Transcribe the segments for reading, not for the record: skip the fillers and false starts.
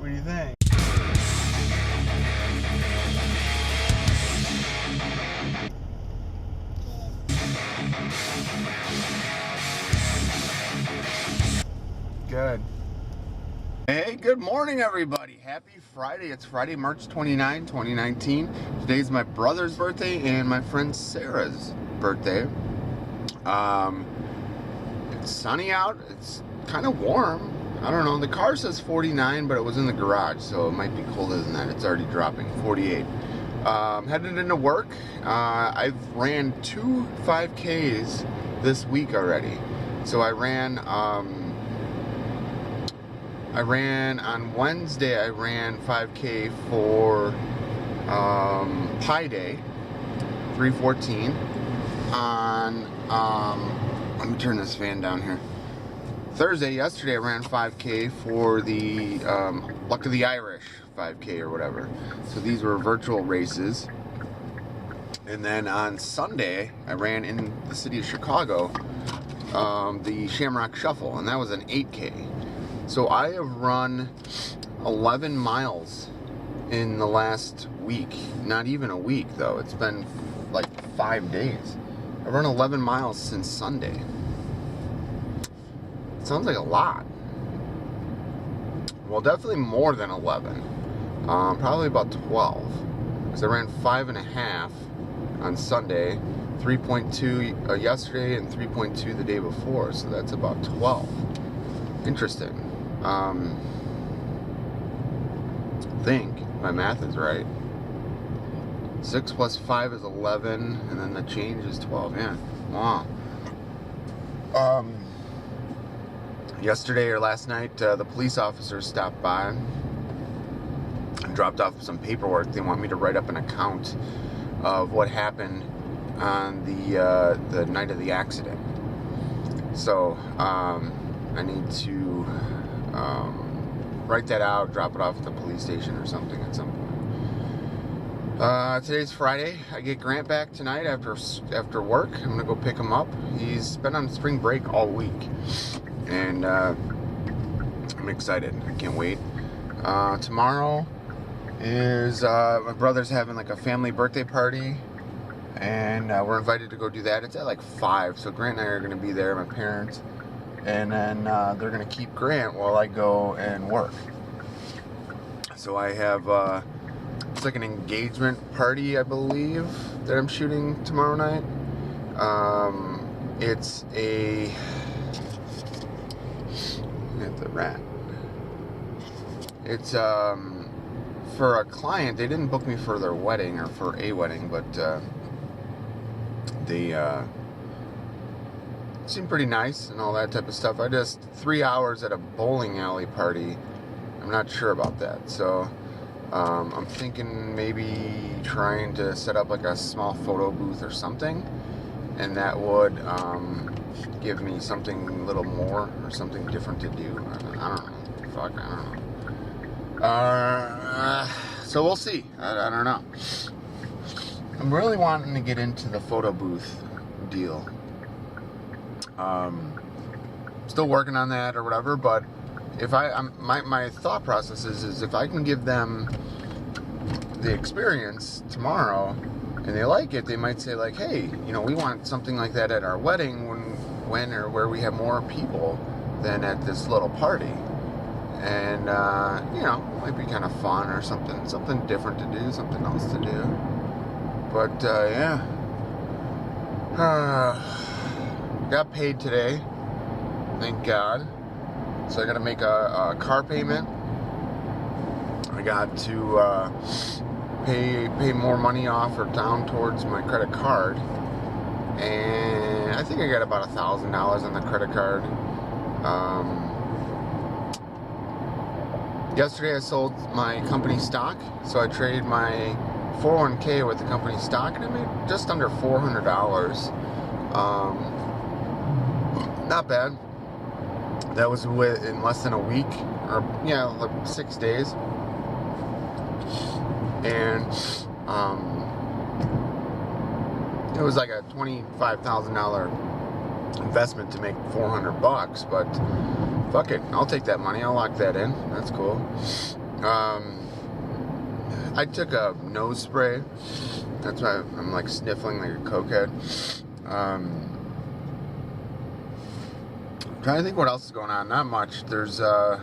What do you think? Good. Hey, good morning, everybody. Happy Friday. It's Friday, March 29, 2019. Today's my brother's birthday and my friend Sarah's birthday. It's sunny out. It's kind of warm. I don't know. The car says 49, but it was in the garage, so it might be colder than that. It's already dropping. 48. Headed into work. I've ran 2 5Ks this week already. So I ran on Wednesday. I ran 5K for Pi Day, 314. Let me turn this fan down here. Yesterday I ran 5K for the Luck of the Irish 5K or whatever. So these were virtual races. And then on Sunday I ran in the city of Chicago the Shamrock Shuffle, and that was an 8K. So I have run 11 miles in the last week. Not even a week though. It's been like 5 days. I've run 11 miles since Sunday. Sounds like a lot. Well, definitely more than 11. Probably about 12. Because I ran 5.5 on Sunday, 3.2 yesterday, and 3.2 the day before. So that's about 12. Interesting. I think my math is right. 6 plus 5 is 11, and then the change is 12. Yeah. Wow. Yesterday or last night, the police officers stopped by and dropped off some paperwork. They want me to write up an account of what happened on the night of the accident. So I need to write that out, drop it off at the police station or something at some point. Today's Friday. I get Grant back tonight after work. I'm gonna go pick him up. He's been on spring break all week. And I'm excited. I can't wait. Tomorrow is my brother's having like a family birthday party, and we're invited to go do that. It's at like 5, so Grant and I are going to be there, my parents, and then they're going to keep Grant while I go and work. So I have it's like an engagement party, I believe, that I'm shooting tomorrow night. It's a the rat. It's for a client. They didn't book me for their wedding or for a wedding, but they seem pretty nice and all that type of stuff. I just 3 hours at a bowling alley party. I'm not sure about that. So I'm thinking maybe trying to set up like a small photo booth or something, and that would give me something a little more or something different to do. I don't know. Fuck, I don't know. So we'll see. I don't know. I'm really wanting to get into the photo booth deal. Still working on that or whatever, but if my thought process is if I can give them the experience tomorrow and they like it, they might say like, hey, we want something like that at our wedding when or where we have more people than at this little party. And it might be kind of fun or something different to do, something else to do. But yeah, got paid today, thank God. So I got to make a car payment. I got to pay more money off or down towards my credit card, and I think I got about $1,000 on the credit card. Yesterday I sold my company stock, so I traded my 401k with the company stock, and I made just under $400. Not bad. That was in less than a week, or like 6 days. And it was like a $25,000 investment to make $400, but fuck it, I'll take that money. I'll lock that in. That's cool. I took a nose spray. That's why I'm like sniffling like a cokehead. I'm trying to think what else is going on. Not much. There's so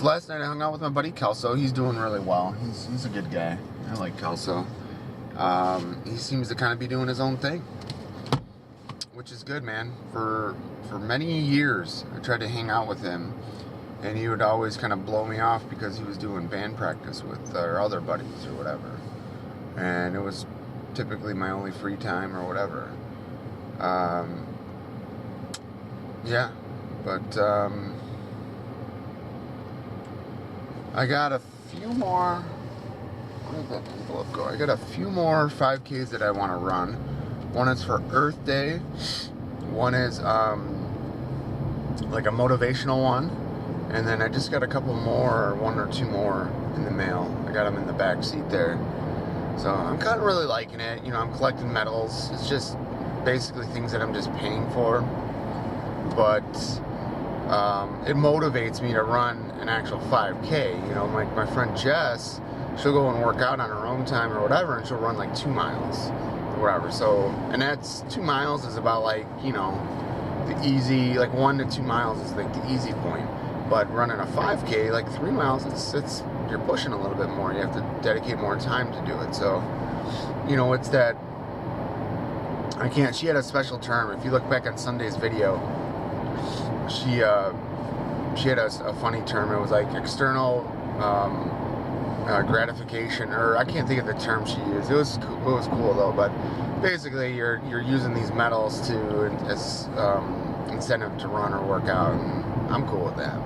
last night I hung out with my buddy Kelso. He's doing really well. He's a good guy. I like Kelso. He seems to kind of be doing his own thing, which is good, man. For many years, I tried to hang out with him, and he would always kind of blow me off because he was doing band practice with our other buddies or whatever, and it was typically my only free time or whatever. Yeah, but I got a few more. Where did that envelope go? I got a few more 5Ks that I want to run. One is for Earth Day. One is like a motivational one. And then I just got a couple more, one or two more in the mail. I got them in the back seat there. So I'm kind of really liking it. You know, I'm collecting medals. It's just basically things that I'm just paying for. But it motivates me to run an actual 5K. You know, my friend Jess, she'll go and work out on her own time or whatever, and she'll run like 2 miles or whatever. So, and that's 2 miles is about like, you know, the easy, like 1 to 2 miles is like the easy point. But running a 5K, like 3 miles, it's you're pushing a little bit more. You have to dedicate more time to do it. So, you know, it's that, she had a special term. If you look back on Sunday's video, she had a funny term. It was like external gratification, or I can't think of the term she used. It was cool though. But basically, you're using these medals as incentive to run or work out, and I'm cool with that.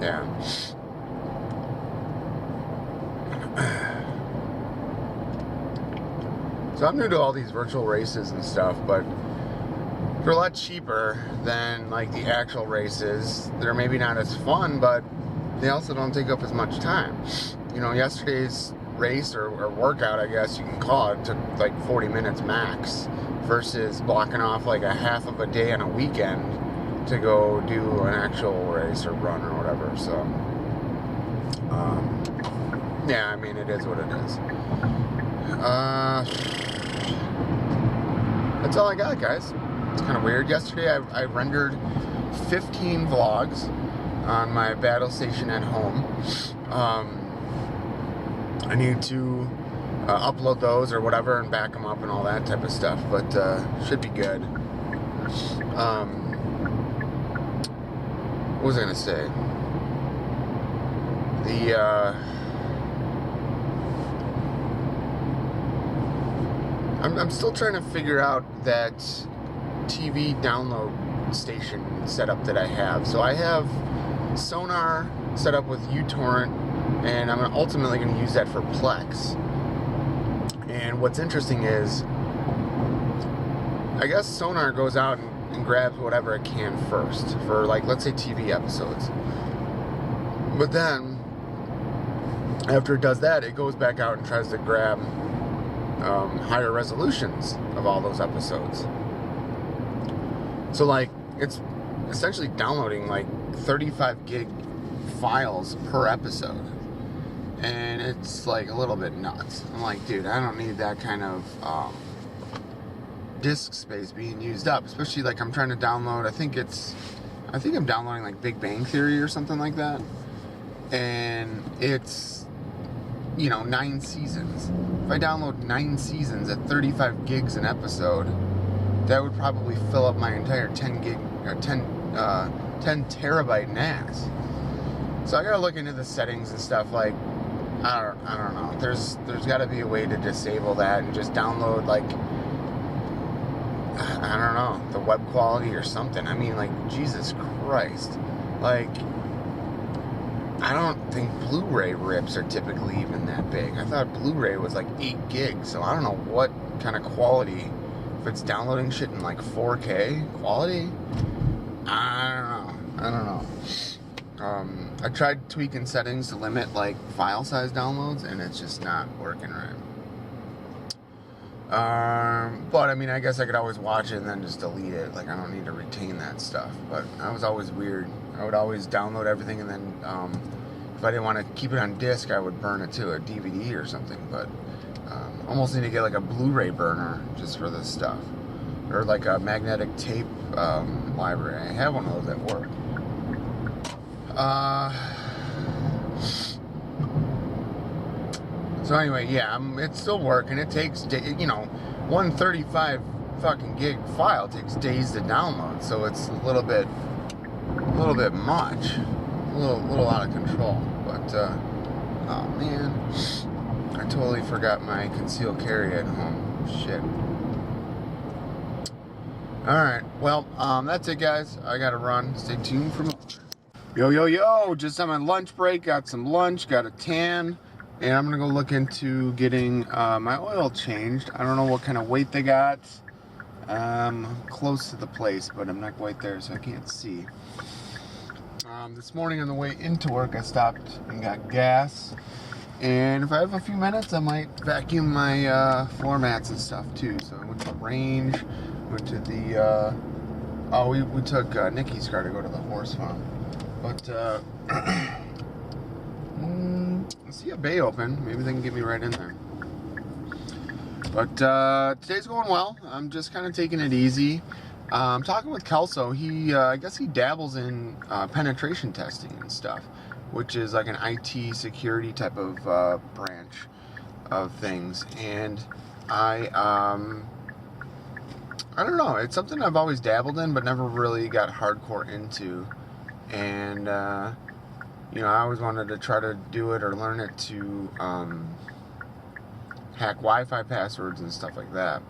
Yeah. So I'm new to all these virtual races and stuff, but they're a lot cheaper than like the actual races. They're maybe not as fun, but they also don't take up as much time. You know, yesterday's race or workout, I guess you can call it, took like 40 minutes max, versus blocking off like a half of a day on a weekend to go do an actual race or run or whatever. So yeah, I mean, it is what it is. That's all I got, guys. It's kind of weird. Yesterday I rendered 15 vlogs on my battle station at home. I need to upload those or whatever and back them up and all that type of stuff, but should be good. What was I gonna say? I'm still trying to figure out that TV download station setup that I have. So I have Sonar set up with uTorrent, and I'm ultimately going to use that for Plex. And what's interesting is, I guess Sonar goes out and grabs whatever it can first for, like, let's say TV episodes. But then, after it does that, it goes back out and tries to grab higher resolutions of all those episodes. So, like, it's essentially downloading like 35 gig files per episode, and it's like a little bit nuts. I'm like, dude, I don't need that kind of disk space being used up, especially like I'm trying to download, I think I'm downloading like Big Bang Theory or something like that, and it's, you know, 9 seasons. If I download 9 seasons at 35 gigs an episode, that would probably fill up my entire 10 terabyte NAS. So I gotta look into the settings and stuff. Like, I don't know. There's got to be a way to disable that and just download, like, I don't know, the web quality or something. I mean, like, Jesus Christ. Like, I don't think Blu-ray rips are typically even that big. I thought Blu-ray was like 8 gigs, so I don't know what kind of quality. If it's downloading shit in like 4K quality, I don't know. I tried tweaking settings to limit like file size downloads, and it's just not working right. But I mean, I guess I could always watch it and then just delete it. Like, I don't need to retain that stuff. But that was always weird. I would always download everything, and then if I didn't want to keep it on disc, I would burn it to a DVD or something. But almost need to get like a Blu-ray burner just for this stuff, or like a magnetic tape library. I have one of those at work. So anyway, yeah, it's still working. It takes, 135 fucking gig file takes days to download, so it's a little bit much, a little out of control. But oh man, I totally forgot my concealed carry at home. Shit. All right, well, that's it, guys. I gotta run. Stay tuned for more. Yo, just on my lunch break, got some lunch, got a tan, and I'm gonna go look into getting my oil changed. I don't know what kind of weight they got. Close to the place, but I'm not quite there, so I can't see. This morning on the way into work, I stopped and got gas, and if I have a few minutes, I might vacuum my floor mats and stuff too. So I went to Range, went to the we took Nikki's car to go to the horse farm. But, I see a bay open. Maybe they can get me right in there. But, today's going well. I'm just kind of taking it easy. I'm talking with Kelso. I guess he dabbles in penetration testing and stuff, which is like an IT security type of branch of things. And I don't know. It's something I've always dabbled in, but never really got hardcore into. And, I always wanted to try to do it or learn it to hack Wi-Fi passwords and stuff like that.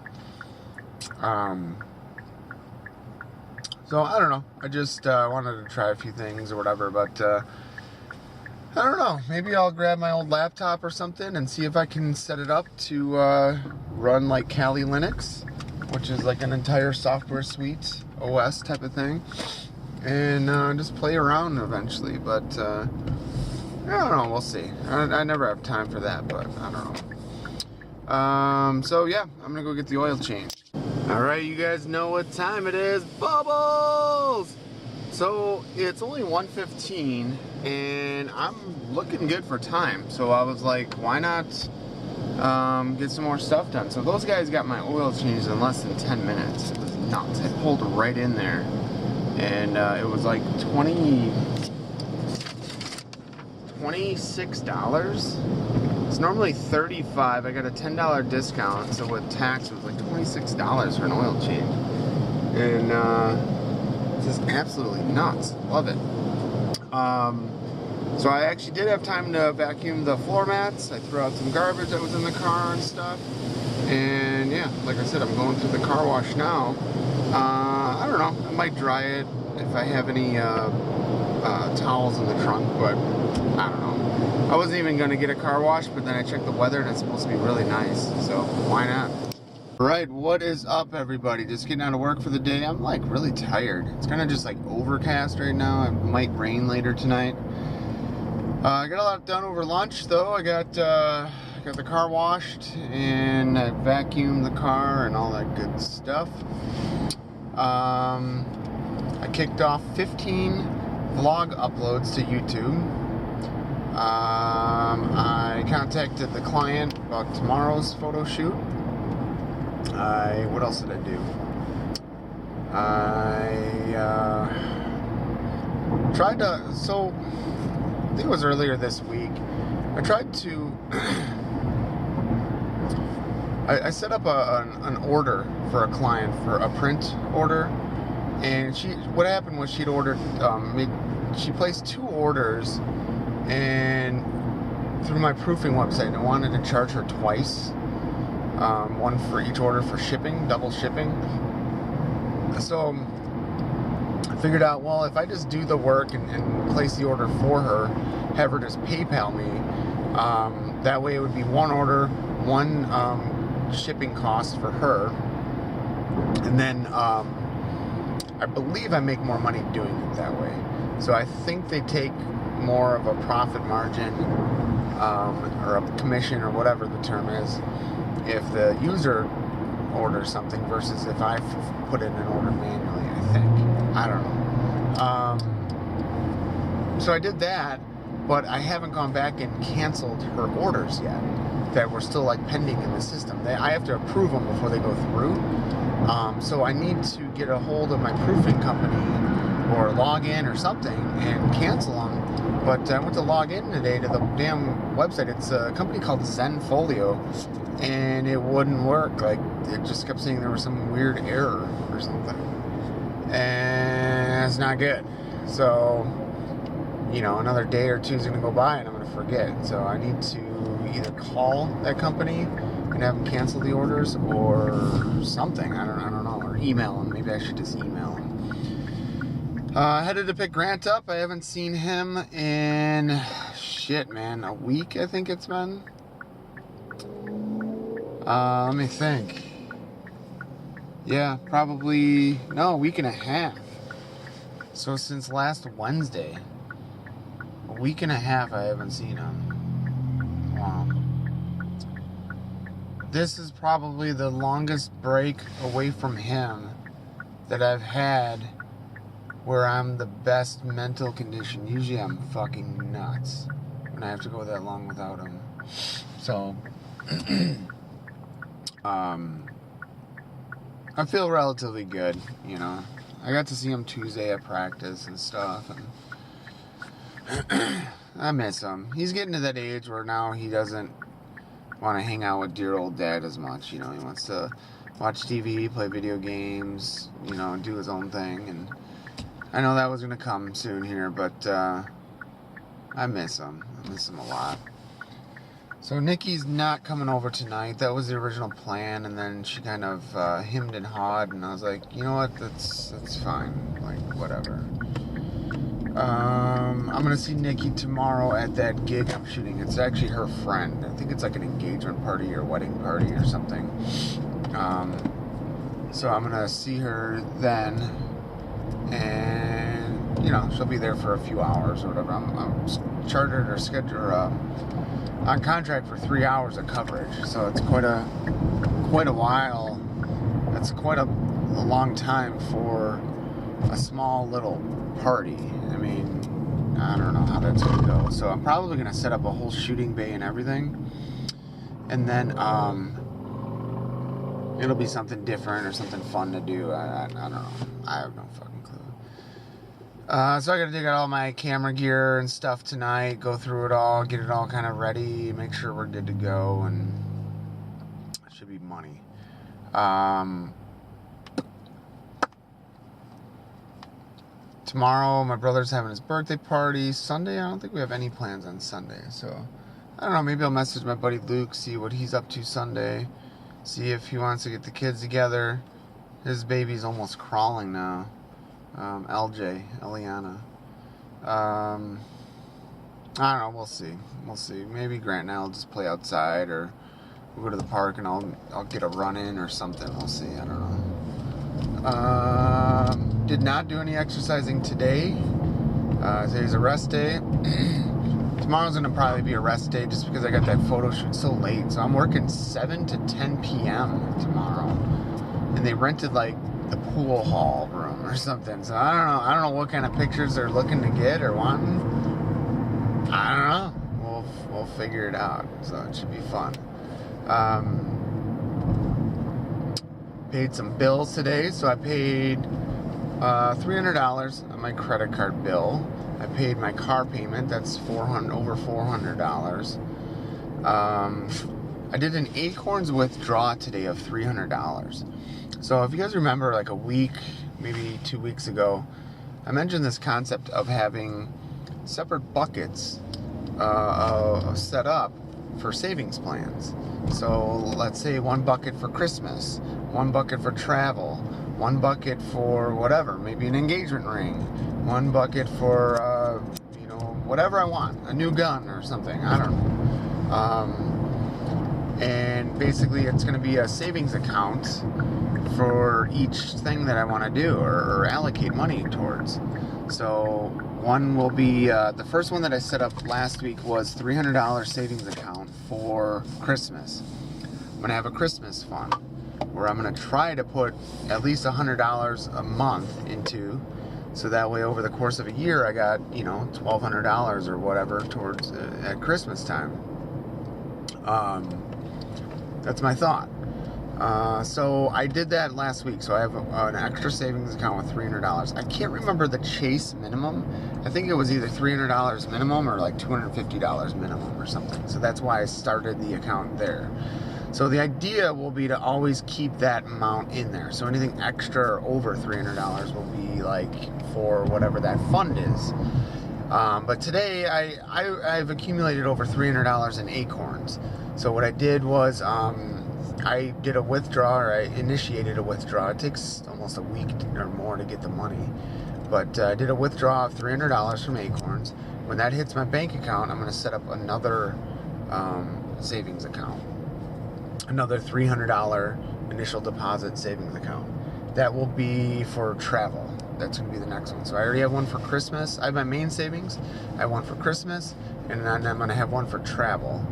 So, I don't know. I just wanted to try a few things or whatever, but I don't know. Maybe I'll grab my old laptop or something and see if I can set it up to run like Kali Linux, which is like an entire software suite, OS type of thing. And just play around eventually, but I don't know, we'll see. I never have time for that, but I don't know. So yeah, I'm gonna go get the oil changed. Alright, you guys know what time it is. Bubbles! So it's only 1:15 and I'm looking good for time, so I was like, why not get some more stuff done? So those guys got my oil changed in less than 10 minutes. It was nuts. I pulled right in there. And it was like $26. It's normally $35. I got a $10 discount, so with tax it was like $26 for an oil change. And it's just absolutely nuts. Love it. So I actually did have time to vacuum the floor mats. I threw out some garbage that was in the car and stuff. And yeah, like I said, I'm going through the car wash now. I don't know, I might dry it if I have any towels in the trunk, but I don't know. I wasn't even going to get a car wash, but then I checked the weather and it's supposed to be really nice, so why not? Right, what is up, everybody? Just getting out of work for the day. I'm like really tired. It's kind of just like overcast right now. It might rain later tonight. I got a lot done over lunch though. I got the car washed and I vacuumed the car and all that good stuff. I kicked off 15 vlog uploads to YouTube. I contacted the client about tomorrow's photo shoot. What else did I do? I tried to, so I think it was earlier this week, I tried to I set up an order for a client for a print order, and what happened was she'd ordered, she placed 2 orders, and through my proofing website, I wanted to charge her twice, one for each order for shipping, double shipping. So I figured out, well, if I just do the work and place the order for her, have her just PayPal me, that way it would be one order, one shipping cost for her, and then I believe I make more money doing it that way. So I think they take more of a profit margin, or a commission, or whatever the term is, if the user orders something versus if I put in an order manually, I think. I don't know. So I did that, but I haven't gone back and canceled her orders yet that were still like pending in the system. I have to approve them before they go through. So I need to get a hold of my proofing company or log in or something and cancel them. But I went to log in today to the damn website. It's a company called Zenfolio, and it wouldn't work. Like, it just kept saying there was some weird error or something. And it's not good. So, you know, another day or two is going to go by and I'm going to forget. So I need to either call that company and have them cancel the orders or something. I don't know. Or email them. Maybe I should just email them. Headed to pick Grant up. I haven't seen him in, shit, man, a week, I think it's been. Let me think. Yeah, probably, no, a week and a half. So since last Wednesday, a week and a half I haven't seen him. Wow. This is probably the longest break away from him that I've had where I'm the best mental condition. Usually I'm fucking nuts when I have to go that long without him. So, I feel relatively good, you know. I got to see him Tuesday at practice and stuff, and I miss him. He's getting to that age where now he doesn't want to hang out with dear old dad as much, you know. He wants to watch TV, play video games, you know, do his own thing, and I know that was going to come soon here, but I miss him. I miss him a lot. So Nikki's not coming over tonight. That was the original plan, and then she kind of hemmed and hawed, and I was like, you know what, that's fine. Like, whatever. I'm going to see Nikki tomorrow at that gig I'm shooting. It's actually her friend. I think it's like an engagement party or wedding party or something. So I'm going to see her then. And, you know, she'll be there for a few hours or whatever. I'm chartered or scheduled on contract for 3 hours of coverage, so it's quite a while. That's quite a long time for a small little party. I mean, I don't know how that's gonna go. So I'm probably gonna set up a whole shooting bay and everything, and then it'll be something different or something fun to do. I don't know. I have no fucking clue. So I gotta dig out all my camera gear and stuff tonight, go through it all, get it all kind of ready, make sure we're good to go, and it should be money. Tomorrow, my brother's having his birthday party. Sunday, I don't think we have any plans on Sunday, so I don't know, maybe I'll message my buddy Luke, see what he's up to Sunday, see if he wants to get the kids together. His baby's almost crawling now. Eliana. I don't know, we'll see. Maybe Grant and I will just play outside, or we'll go to the park and I'll get a run in or something. We'll see, I don't know. Did not do any exercising today. Today's a rest day. Tomorrow's gonna probably be a rest day just because I got that photo shoot so late. So I'm working 7 to 10 p.m. tomorrow. And they rented like the pool hall room or something. So I don't know what kind of pictures they're looking to get or wanting. I don't know. We'll figure it out. So it should be fun. Paid some bills today. So I paid $300 on my credit card bill. I paid my car payment. That's over $400. I did an Acorns withdrawal today of $300. So if you guys remember, like a week, maybe 2 weeks ago, I mentioned this concept of having separate buckets set up for savings plans. So let's say one bucket for Christmas, one bucket for travel, one bucket for whatever, maybe an engagement ring, one bucket for, whatever I want, a new gun or something, I don't know. And basically it's going to be a savings account for each thing that I want to do or allocate money towards. So one will be, the first one that I set up last week was $300 savings account for Christmas. I'm going to have a Christmas fund where I'm going to try to put at least $100 a month into So that way, over the course of a year, I got, you know, $1,200 or whatever towards at Christmas time. That's my thought. So I did that last week. So I have an extra savings account with $300. I can't remember the Chase minimum. I think it was either $300 minimum or like $250 minimum or something. So that's why I started the account there. So the idea will be to always keep that amount in there. So anything extra or over $300 will be like for whatever that fund is. But today I've accumulated over $300 in Acorns. So what I did was I did a withdrawal, or I initiated a withdrawal. It takes almost a week or more to get the money. But I did a withdrawal of $300 from Acorns. When that hits my bank account, I'm going to set up another savings account. Another $300 initial deposit savings account. That will be for travel. That's going to be the next one. So I already have one for Christmas. I have my main savings. I have one for Christmas. And then I'm going to have one for travel.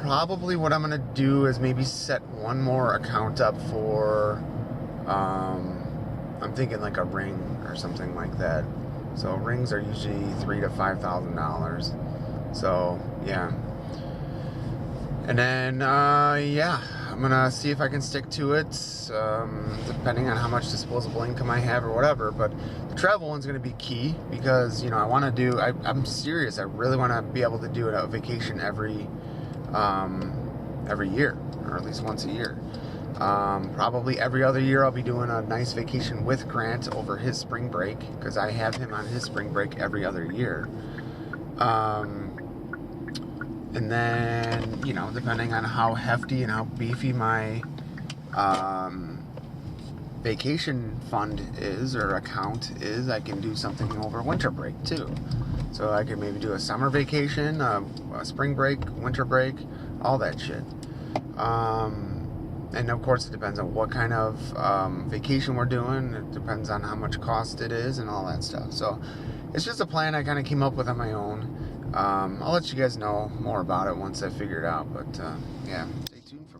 Probably what I'm going to do is maybe set one more account up for, I'm thinking like a ring or something like that. So rings are usually $3,000 to $5,000. So, yeah. And then, yeah, I'm going to see if I can stick to it, depending on how much disposable income I have or whatever. But the travel one's going to be key because, you know, I want to do, I'm serious. I really want to be able to do a vacation every year, or at least once a year. Probably every other year I'll be doing a nice vacation with Grant over his spring break, because I have him on his spring break every other year. And then, you know, depending on how hefty and how beefy my vacation fund is, or account is, I can do something over winter break too. So I can maybe do a summer vacation, a spring break, winter break, all that shit. And of course it depends on what kind of vacation we're doing. It depends on how much cost it is and all that stuff. So it's just a plan I kind of came up with on my own. I'll let you guys know more about it once I figure it out. But yeah, stay tuned for